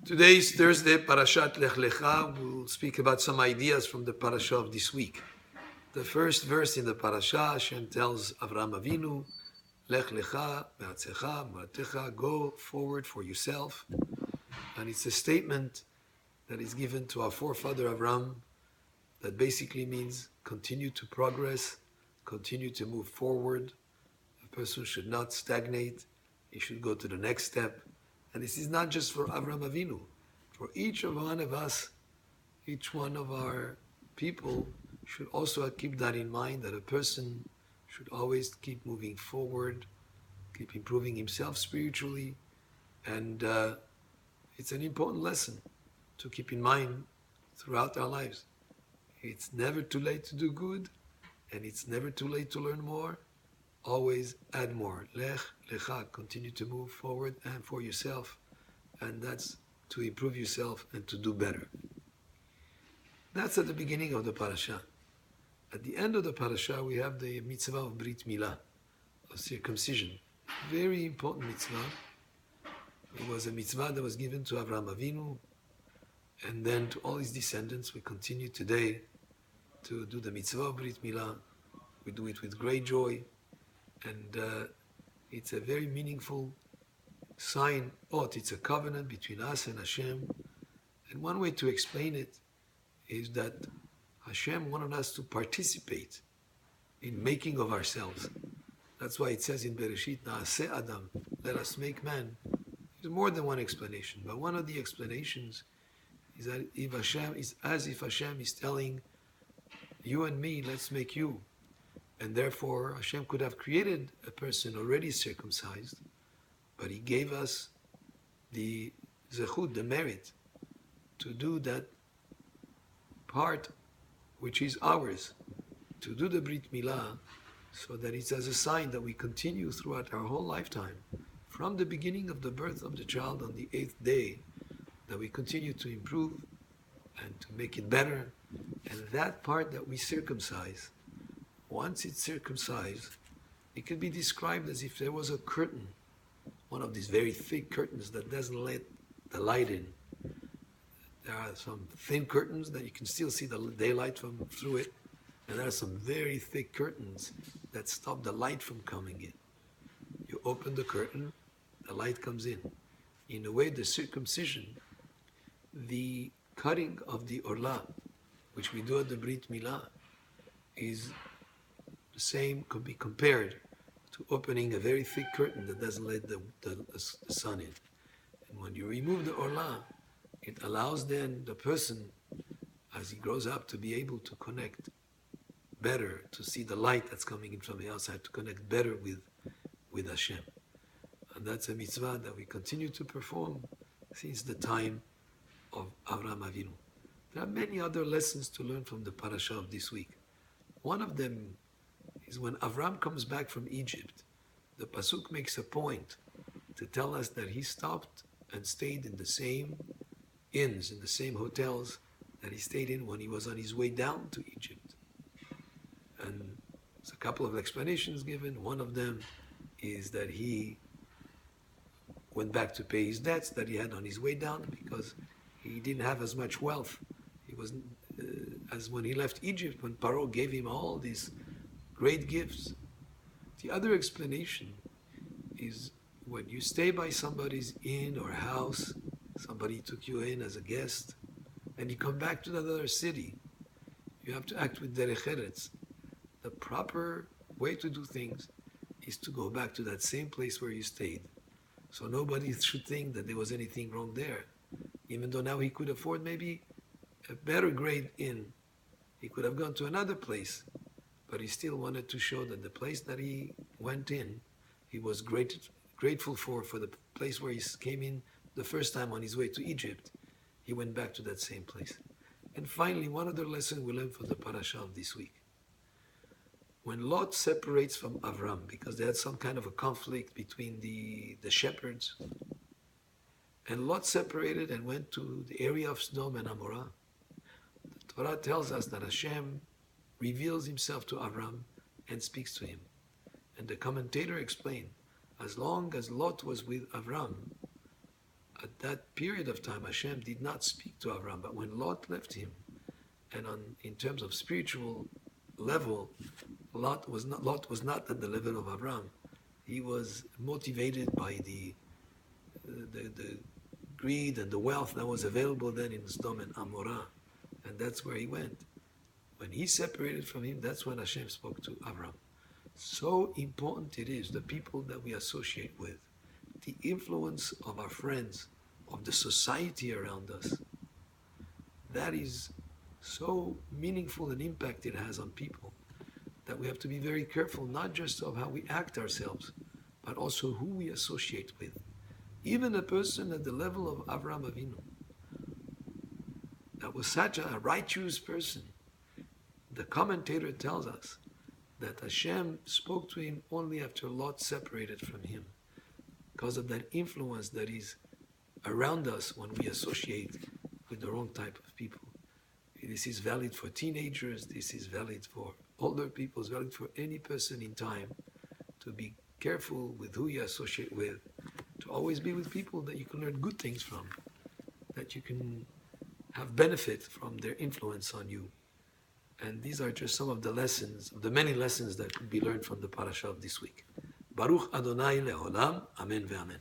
Today is Thursday, Parashat Lech Lecha. We'll speak about some ideas from the Parasha of this week. The first verse in the Parasha, Hashem tells Avraham Avinu, Lech Lecha, Be'atzecha, Moratecha, go forward for yourself. And it's a statement that is given to our forefather Avraham that basically means continue to progress, continue to move forward. A person should not stagnate. He should go to the next step. And this is not just for Avraham Avinu. For each one of us, each one of our people should also keep that in mind, that a person should always keep moving forward, keep improving himself spiritually. And it's an important lesson to keep in mind throughout our lives. It's never too late to do good, and it's never too late to learn more. Always add more. Lech Lecha, continue to move forward and for yourself. And that's to improve yourself and to do better. That's at the beginning of the parasha. At the end of the parasha, we have the mitzvah of Brit Milah, of circumcision. Very important mitzvah. It was a mitzvah that was given to Avraham Avinu, and then to all his descendants. We continue today to do the mitzvah of Brit Milah. We do it with great joy. And it's a very meaningful sign. It's a covenant between us and Hashem. And one way to explain it is that Hashem wanted us to participate in making of ourselves. That's why it says in Bereshit, Na'aseh Adam, let us make man. There's more than one explanation, but one of the explanations is that if Hashem is as if Hashem is telling you and me, let's make you. And therefore, Hashem could have created a person already circumcised, but He gave us the zechut, the merit, to do that part which is ours, to do the Brit Milah, so that it's as a sign that we continue throughout our whole lifetime, from the beginning of the birth of the child on the 8th day, that we continue to improve and to make it better. And that part that we circumcise, once it's circumcised, it can be described as if there was a curtain, one of these very thick curtains that doesn't let the light in. There are some thin curtains that you can still see the daylight from through it, and there are some very thick curtains that stop the light from coming in. You open the curtain, the light comes in. In a way, the circumcision, the cutting of the orla, which we do at the Brit Milah, is the same, could be compared to opening a very thick curtain that doesn't let the sun in. And when you remove the orla, it allows then the person, as he grows up, to be able to connect better, to see the light that's coming in from the outside, to connect better with Hashem. And that's a mitzvah that we continue to perform since the time of Avraham Avinu. There are many other lessons to learn from the parasha of this week. One of them is when Avram comes back from Egypt, the Pasuk makes a point to tell us that he stopped and stayed in the same inns, in the same hotels that he stayed in when he was on his way down to Egypt. And there's a couple of explanations given. One of them is that he went back to pay his debts that he had on his way down because he didn't have as much wealth. He wasn't as when he left Egypt, when Paro gave him all these great gifts. The other explanation is when you stay by somebody's inn or house, somebody took you in as a guest, and you come back to another city, you have to act with derech eretz. The proper way to do things is to go back to that same place where you stayed. So nobody should think that there was anything wrong there. Even though now he could afford maybe a better grade inn, he could have gone to another place, but he still wanted to show that the place that he went in, he was grateful for the place where he came in the first time on his way to Egypt. He went back to that same place. And finally, one other lesson we learned from the parasha of this week. When Lot separates from Avram, because they had some kind of a conflict between the shepherds, and Lot separated and went to the area of Sodom and Amorah, the Torah tells us that Hashem reveals himself to Avram and speaks to him. And the commentator explained, as long as Lot was with Avram, at that period of time, Hashem did not speak to Avram. But when Lot left him, and in terms of spiritual level, Lot was not at the level of Avram. He was motivated by the greed and the wealth that was available then in Sodom and Amorah, and that's where he went. When he separated from him, that's when Hashem spoke to Avram. So important it is, the people that we associate with, the influence of our friends, of the society around us. That is so meaningful an impact it has on people that we have to be very careful, not just of how we act ourselves, but also who we associate with. Even a person at the level of Avraham Avinu, that was such a righteous person. The commentator tells us that Hashem spoke to him only after Lot separated from him, because of that influence that is around us when we associate with the wrong type of people. This is valid for teenagers, this is valid for older people, it's valid for any person in time, to be careful with who you associate with, to always be with people that you can learn good things from, that you can have benefit from their influence on you. And these are just some of the lessons, the many lessons that could be learned from the parasha of this week. Baruch Adonai le'olam, amen ve'amen.